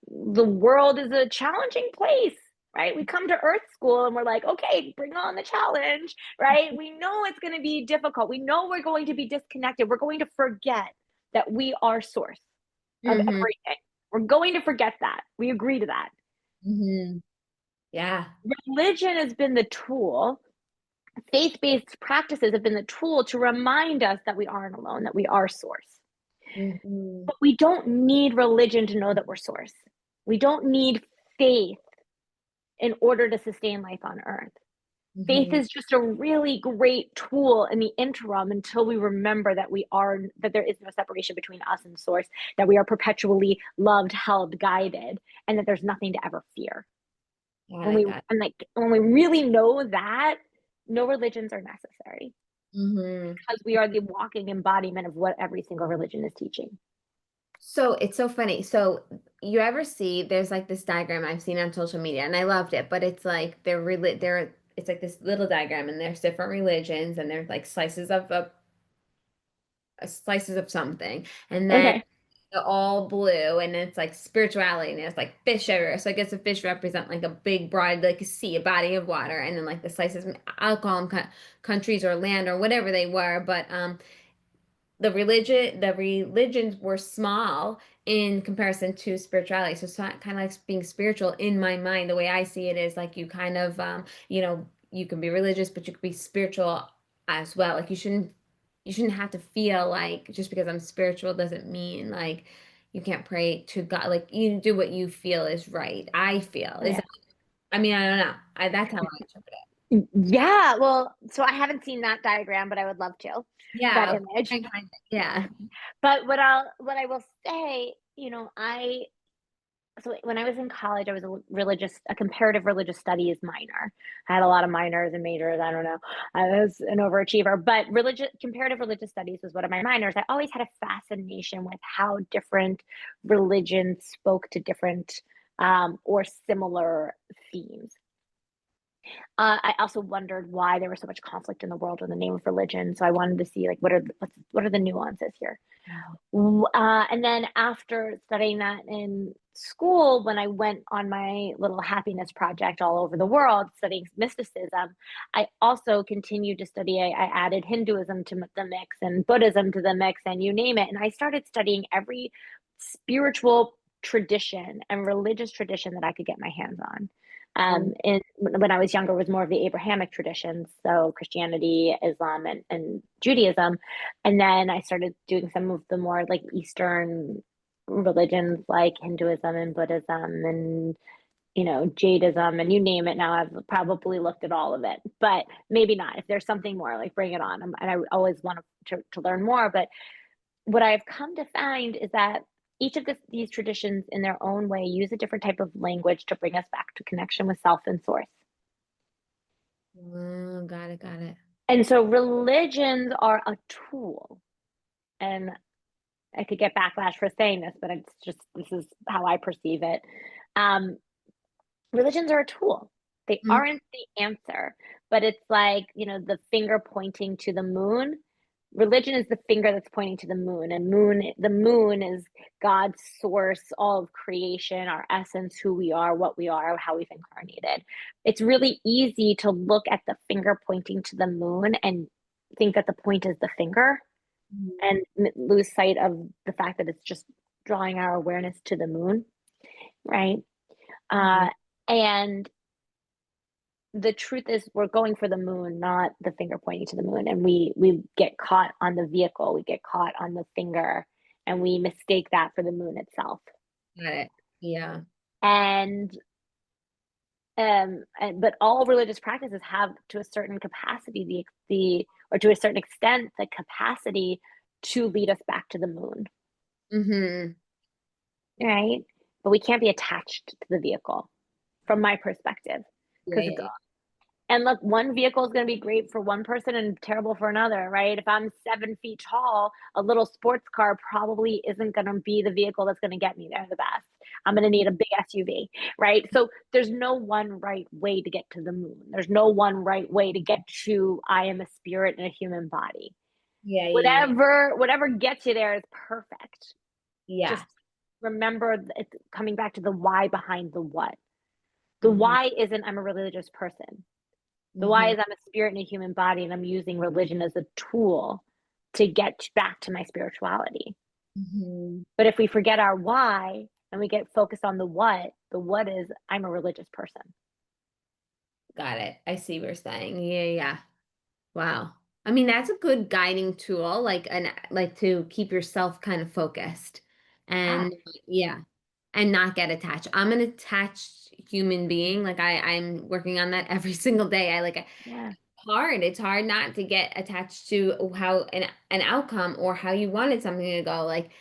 the world is a challenging place, right? We come to earth school and we're like, okay, bring on the challenge, right? We know it's going to be difficult. We know we're going to be disconnected. We're going to forget that we are source of Mhm. everything. We're going to forget that. We agree to that. Mhm. Yeah. Religion has been the tool Faith-based practices have been the tool to remind us that we aren't alone, that we are source. Hmm. But we don't need religion to know that we're source. We don't need faith in order to sustain life on earth. Faith Hmm. is just a really great tool in the interim until we remember that that there is no separation between us and source, that we are perpetually loved, held, guided, and that there's nothing to ever fear. Got it. Got it. When we really know that, no religions are necessary Hmm. because we are the walking embodiment of what every single religion is teaching. So it's so funny. So you ever see there's like this diagram I've seen on social media and I loved it, but it's like they're it's like this little diagram and there's different religions and there's like slices of something. And then Okay. they're all blue and it's like spirituality and there's like fish everywhere. So I guess the fish represent like a big broad like a sea, a body of water, and then like the slices, I'll call them countries or land or whatever they were, but the religions were small in comparison to spirituality. So it's not kind of like being spiritual in my mind. The way I see it is like you kind of you can be religious, but you could be spiritual as well. Like you shouldn't have to feel like just because I'm spiritual doesn't mean like you can't pray to God. Like you do what you feel is right. I feel is Yeah. I mean, I don't know. That's how I interpret it. Yeah. Well, so I haven't seen that diagram, but I would love to, that Yeah, image. yeah. But what I will say, I so when I was in college, I was a comparative religious studies minor. I had a lot of minors and majors. I don't know. I was an overachiever, but comparative religious studies was one of my minors. I always had a fascination with how different religions spoke to different or similar themes. I also wondered why there was so much conflict in the world in the name of religion. So I wanted to see like what are the nuances here. And then after studying that in school, when I went on my little happiness project all over the world studying mysticism, I also continued to study. I added Hinduism to the mix and Buddhism to the mix and you name it. And I started studying every spiritual tradition and religious tradition that I could get my hands on. And when I was younger, it was more of the Abrahamic traditions, so Christianity, Islam, and Judaism. And then I started doing some of the more like Eastern religions like Hinduism and Buddhism and Jadeism and you name it. Now I've probably looked at all of it, but maybe not. If there's something more, like bring it on. And I always want to learn more. But what I've come to find is that each of these traditions, in their own way, use a different type of language to bring us back to connection with self and source. Oh, got it, got it. And so religions are a tool. And I could get backlash for saying this, but this is how I perceive it. Um, Religions are a tool. They Mm, aren't the answer, but it's like, the finger pointing to the moon. Religion is the finger that's pointing to the moon, and the moon is God's source, all of creation, our essence, who we are, what we are, how we've incarnated. It's really easy to look at the finger pointing to the moon and think that the point is the finger mm, and lose sight of the fact that it's just drawing our awareness to the moon, right? mm. Uh, and the truth is, we're going for the moon, not the finger pointing to the moon. And we get caught on the vehicle, we get caught on the finger, and we mistake that for the moon itself. Got it. Yeah. And but all religious practices have, to a certain capacity, the or to a certain extent, the capacity to lead us back to the moon, Mm-hmm. right? But we can't be attached to the vehicle, from my perspective, Yeah, because yeah, it's yeah. and look, one vehicle is going to be great for one person and terrible for another, right? If I'm 7 feet tall, a little sports car probably isn't going to be the vehicle that's going to get me there the best. I'm going to need a big SUV, right? So there's no one right way to get to the moon. There's no one right way to get to I am a spirit in a human body. Yeah, yeah, yeah. Whatever gets you there is perfect. Yeah. Just remember it's coming back to the why behind the what. The Mm-hmm. why isn't I'm a religious person. The why Mm-hmm. is I'm a spirit in a human body and I'm using religion as a tool to get back to my spirituality. Mm-hmm. But if we forget our why and we get focused on the what is I'm a religious person. Got it. I see what you're saying. Yeah, yeah. Wow. I mean, that's a good guiding tool, like to keep yourself kind of focused Yeah, and yeah, and not get attached. I'm an attached human being. Like I'm working on that every single day. yeah. Hard. It's hard not to get attached to how an outcome or how you wanted something to go. Like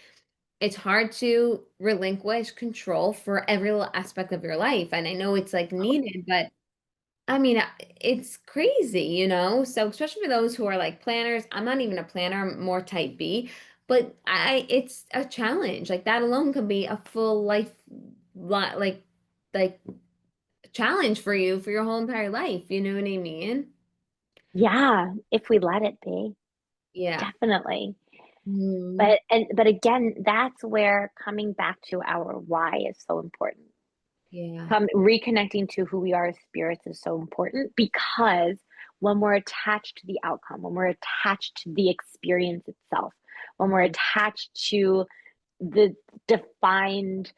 it's hard to relinquish control for every little aspect of your life. And I know it's like needed, but I mean, it's crazy, you know? So especially for those who are like planners, I'm not even a planner, I'm more type B, but it's a challenge. Like that alone could be a full life, like challenge for you for your whole entire life. You know what I mean? Yeah, if we let it be, Yeah. definitely. Mhm. But again, that's where coming back to our why is so important. Yeah. Come reconnecting to who we are as spirits is so important because when we're attached to the outcome, when we're attached to the experience itself, when we're Mhm. attached to the defined,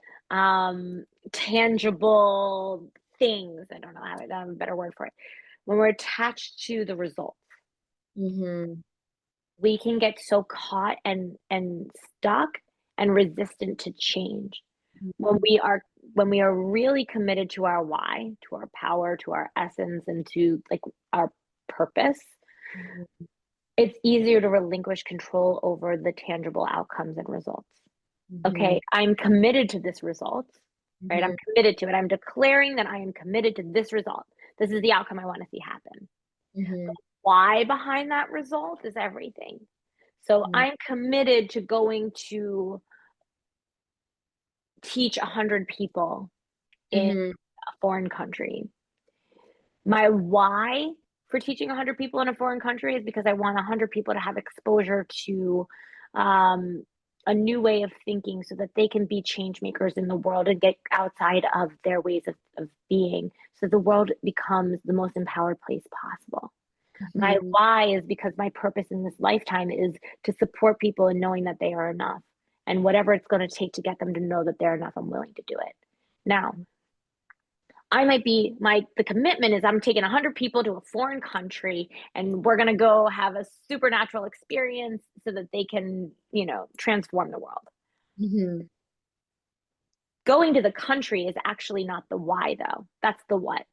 tangible things, I don't know how I have a better word for it. When we're attached to the results, Mhm. we can get so caught and stuck and resistant to change. When Mhm. we are really committed to our why, to our power, to our essence, and to like our purpose, Mhm. it's easier to relinquish control over the tangible outcomes and results. Mhm. Okay, I'm committed to this result, right? I'm Mhm. committed to it. I'm declaring that I am committed to this result. This is the outcome I want to see happen. Mhm. Why behind that result is everything. So Mhm. I'm committed to going to teach 100 people in Mhm. a foreign country. My why for teaching 100 people in a foreign country is because I want 100 people to have exposure to um, a new way of thinking so that they can be change makers in the world and get outside of their ways of being so the world becomes the most empowered place possible. My Mhm. why is because my purpose in this lifetime is to support people in knowing that they are enough. And whatever it's going to take to get them to know that they're enough, I'm willing to do it. Now, I might be the commitment is I'm taking 100 people to a foreign country and we're going to go have a supernatural experience so that they can, transform the world. Mhm. Going to the country is actually not the why though. That's the what.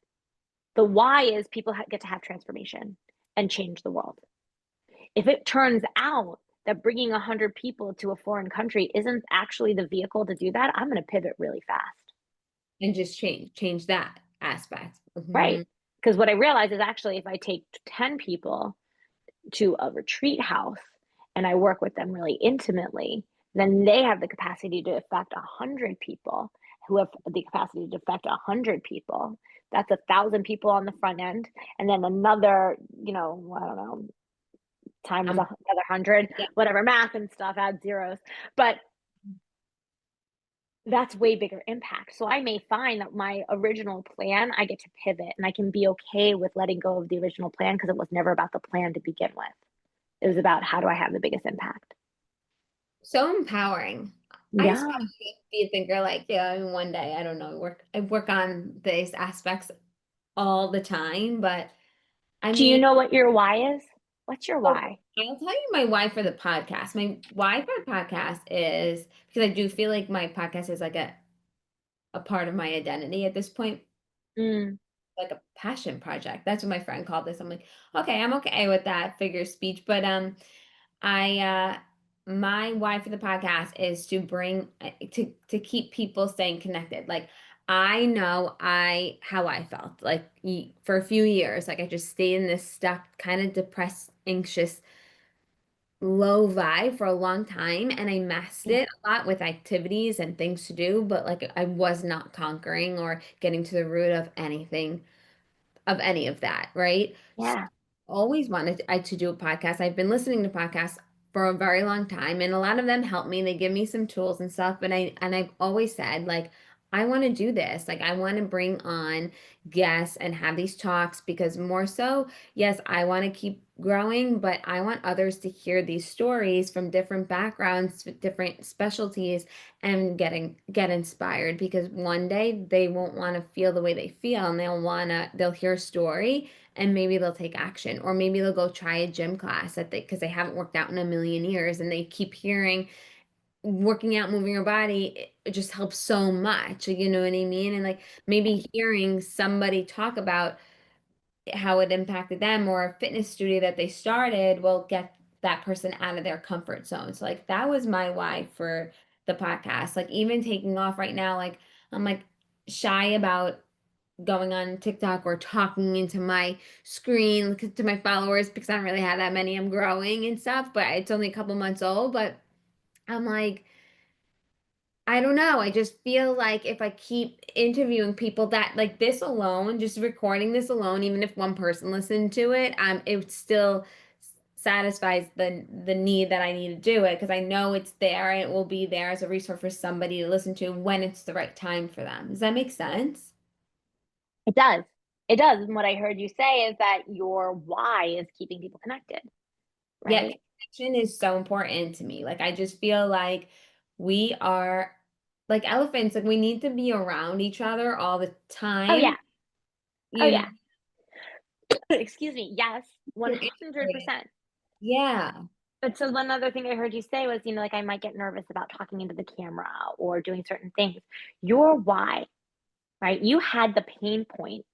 The why is people get to have transformation and change the world. If it turns out that bringing 100 people to a foreign country isn't actually the vehicle to do that, I'm going to pivot really fast. And just change that aspect. Right. Mhm. Because what I realize is actually if I take 10 people to a retreat house and I work with them really intimately, then they have the capacity to affect 100 people who have the capacity to affect 100 people. That's 1,000 people on the front end. And then another, I don't know, times Um, another 100, yeah. whatever math and stuff, add zeros. But that's way bigger impact. So I may find that my original plan, I get to pivot and I can be okay with letting go of the original plan because it was never about the plan to begin with. It was about how do I have the biggest impact? So empowering. I Yeah. aspire to be a thinker like, yeah, I mean, one day, I don't know, I work on these aspects all the time, but I Do you mean, know what your why is? What's your so why? I'll tell you my why for the podcast. My why for the podcast is because I do feel like my podcast is like a part of my identity at this point, Mm, like a passion project. That's what my friend called this. I'm like, okay, I'm okay with that figure of speech, but I my why for the podcast is to bring to keep people staying connected. Like I know I how I felt like for a few years, like I just stayed in this stuck, kind of depressed, anxious, low vibe for a long time, and I masked yeah. it a lot with activities and things to do, but like I was not conquering or getting to the root of anything of any of that, right? So Yeah. always wanted to do a podcast. I've been listening to podcasts for a very long time, and a lot of them help me. They give me some tools and stuff, but I've always said like I want to do this. Like, I want to bring on guests and have these talks because more so, yes, I want to keep growing, but I want others to hear these stories from different backgrounds, different specialties, and get inspired because one day they won't want to feel the way they feel and they'll hear a story and maybe they'll take action or maybe they'll go try a gym class because they haven't worked out in a million years and they keep hearing working out, moving your body, it just helps so much. You know what I mean? And like maybe hearing somebody talk about how it impacted them or a fitness studio that they started will get that person out of their comfort zone. So like that was my why for the podcast. Like even taking off right now, like I'm like shy about going on TikTok or talking into my screen to my followers because I don't really have that many. I'm growing and stuff, but it's only a couple months old. But I'm like, I don't know. I just feel like if I keep interviewing people that like this alone, just recording this alone, even if one person listened to it, it still satisfies the need that I need to do it because I know it's there and it will be there as a resource for somebody to listen to when it's the right time for them. Does that make sense? It does. It does. And what I heard you say is that your why is keeping people connected, Yeah, right? connection is so important to me. Like I just feel like we are like elephants, like we need to be around each other all the Oh time, yeah. Oh you know. yeah. Excuse me. Yes, Feel 100%. integrated. Yeah. But so one other thing I heard you say was, like I might get nervous about talking into the camera or doing certain things. Your why, right? You had the pain point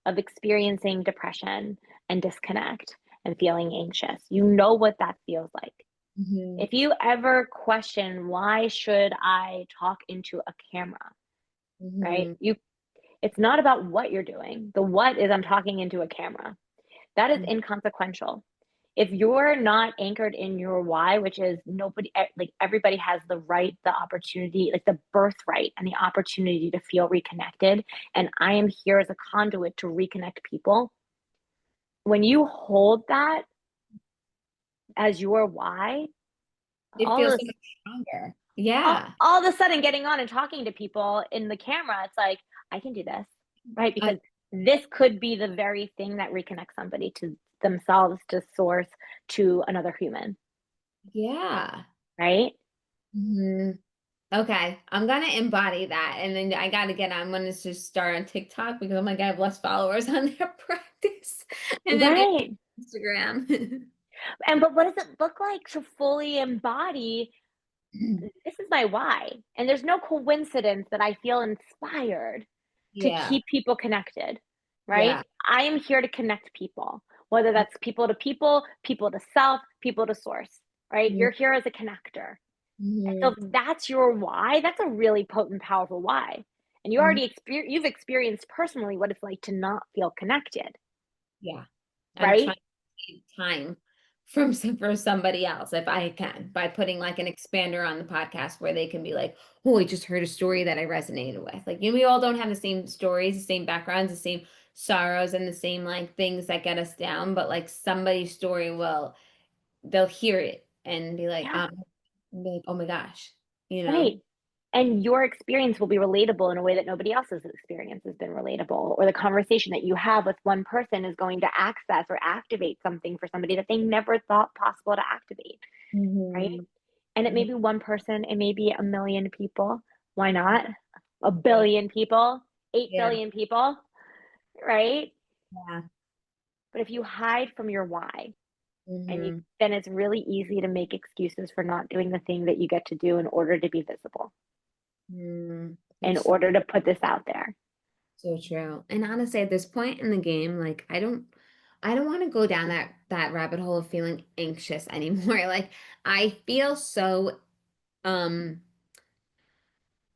of experiencing depression and disconnect and feeling anxious. You know what that feels like. Hmm. If you ever question why should I talk into a camera, right? Hmm. It's not about what you're doing. The what is I'm talking into a camera. That is inconsequential. If you're not anchored in your why, which is nobody, like everybody has the right, the opportunity, like the birthright and the opportunity to feel reconnected. And I am here as a conduit to reconnect people. When you hold that as your why, It all feels of so this, much stronger. all, Yeah. all of a sudden getting on and talking to people in the camera, it's like, I can do this, right? I, Because this could be the very thing that reconnects somebody to themselves, to source, to another human, yeah. right? Hmm. Okay. I'm gonna embody that. And then I gotta I'm gonna just start on TikTok because I'm like, I have less followers on their practice. And then maybe Right. Instagram. And but what does it look like to fully embody this is my why? And there's no coincidence that I feel inspired to Yeah. keep people connected, right? Yeah. I am here to connect people, whether that's people, people to self, people to source, right? You're here as a connector. So Mm-hmm. if that's your why, that's a really potent, powerful why. And you've experienced personally what it's like to not feel connected, Yeah. I'm right? trying to save time for somebody else if I can by putting like an expander on the podcast where they can be like, oh, I just heard a story that I resonated with. Like, we all don't have the same stories, the same backgrounds, the same sorrows, and the same like things that get us down, but like somebody's story they'll hear it and Yeah, be like, oh my gosh, you know? right. And your experience will be relatable in a way that nobody else's experience has been relatable, or the conversation that you have with one person is going to access or activate something for somebody that they never thought possible to activate, right? Hmm. And it may be one person, it may be a million people. Why not? A Yeah. billion people, 8 Yeah. billion people, right? Yeah. But if you hide from your why, Hmm. then it's really easy to make excuses for not doing the thing that you get to do in order to be visible, Mm. in That's so order to put this out there. So true. And honestly, at this point in the game, like I don't want to go down that rabbit hole of feeling anxious anymore. Like I feel so um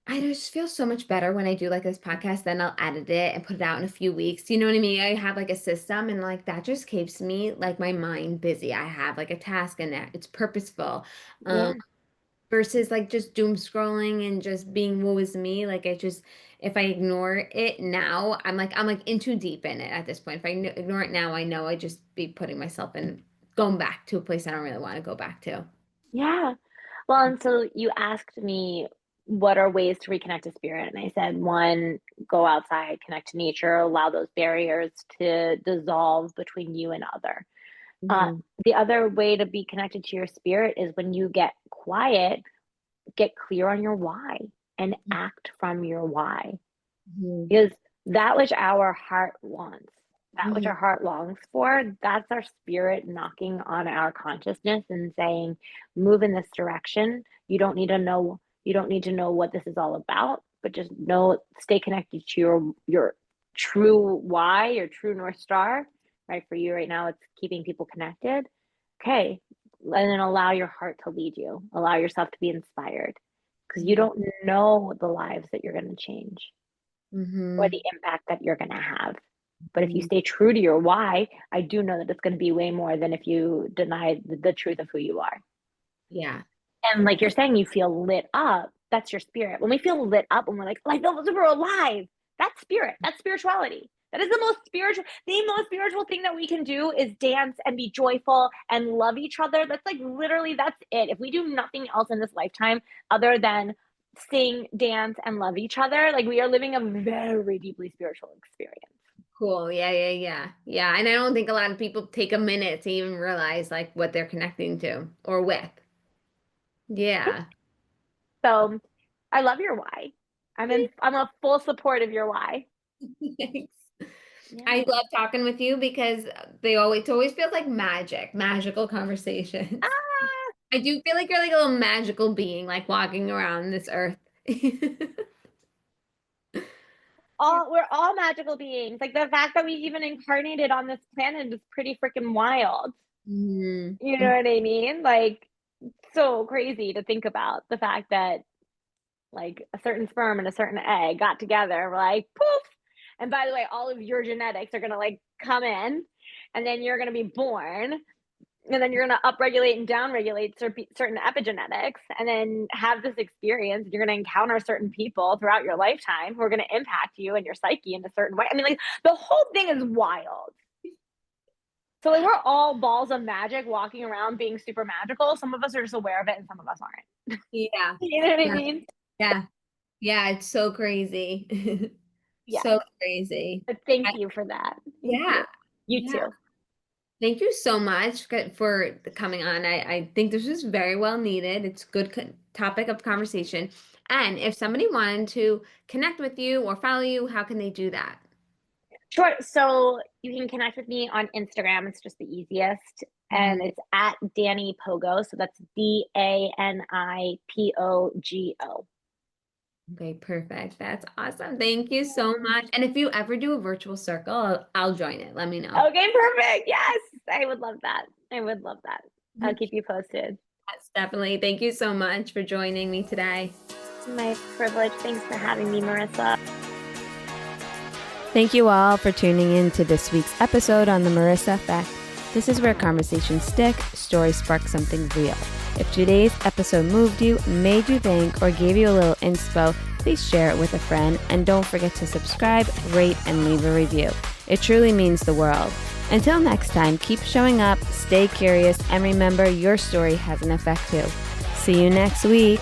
I just feel so much better when I do like this podcast, then I'll edit it and put it out in a few weeks. You know what I mean? I have like a system and like that just keeps me like my mind busy. I have like a task and it's purposeful. Um Yeah. versus like just doom scrolling and just being woe is me. Like I just if I ignore it now, I'm like in too deep in it at this point. If I ignore it now, I know I just be putting myself in going back to a place I don't really want to go back to. Yeah. Well, and so you asked me what are ways to reconnect to spirit? And I said, one, go outside, connect to nature, allow those barriers to dissolve between you and other. Uh, Hmm. the other way to be connected to your spirit is when you get quiet, get clear on your why and act from your why. Hmm. Because that which our heart wants, that which Hmm. our heart longs for, that's our spirit knocking on our consciousness and saying, move in this direction. You don't need to know what this is all about, but just know, stay connected to your true why, your true North Star, right? For you right now, it's keeping people connected. Okay. And then allow your heart to lead you. Allow yourself to be inspired because you Yeah. don't know the lives that you're going to change or Hmm. the impact that you're going to have. But if you stay true to your why, I do know that it's going to be way more than if you deny the truth of who you are. Yeah. And like you're saying, you feel lit up. That's your spirit. When we feel lit up and we're like, no, we're alive. That's spirit. That's spirituality. That is the most spiritual thing that we can do is dance and be joyful and love each other. That's like literally, that's it. If we do nothing else in this lifetime other than sing, dance, and love each other, like we are living a very deeply spiritual experience. Cool. Yeah, yeah, yeah. Yeah. And I don't think a lot of people take a minute to even realize like what they're connecting to or with. Yeah. So I love your why. I'm a full support of your why. Thanks. I Yeah. love talking with you because it always feels like magical conversations. Ah, I do feel like you're like a little magical being, like walking around this earth. Yeah. we're all magical beings. Like the fact that we even incarnated on this planet is pretty freaking wild. Mhm. You know what I mean? Like so crazy to think about the fact that like a certain sperm and a certain egg got together, we're like poof. And by the way, all of your genetics are gonna like come in, and then you're gonna be born, and then you're going to upregulate and downregulate certain epigenetics and then have this experience. You're going to encounter certain people throughout your lifetime who are going to impact you and your psyche in a certain way. I mean, like the whole thing is wild. So like we're all balls of magic walking around being super magical. Some of us are just aware of it and some of us aren't. Yeah. You know what I Yeah. mean? Yeah. Yeah. It's so crazy. Yeah. So crazy. But thank I, you for that. Thank yeah. you. You Yeah. too. Thank you so much for coming on. I think this was very well needed. It's a good topic of conversation. And if somebody wanted to connect with you or follow you, how can they do that? Sure. So you can connect with me on Instagram. It's just the easiest. And Mhm. it's at Dani Pogo. So that's DaniPogo. Okay, perfect. That's awesome. Thank you so much. And if you ever do a virtual circle, I'll join it. Let me know. Okay, perfect. Yes. I would love that. I would love that. I'll keep you posted. Yes, definitely. Thank you so much for joining me today. My privilege. Thanks for having me, Marissa. Thank you all for tuning in to this week's episode on the Marissa Effect. This is where conversations stick, stories spark something real. If today's episode moved you, made you think, or gave you a little inspo, please share it with a friend. And don't forget to subscribe, rate, and leave a review. It truly means the world. Until next time, keep showing up, stay curious, and remember your story has an effect too. See you next week.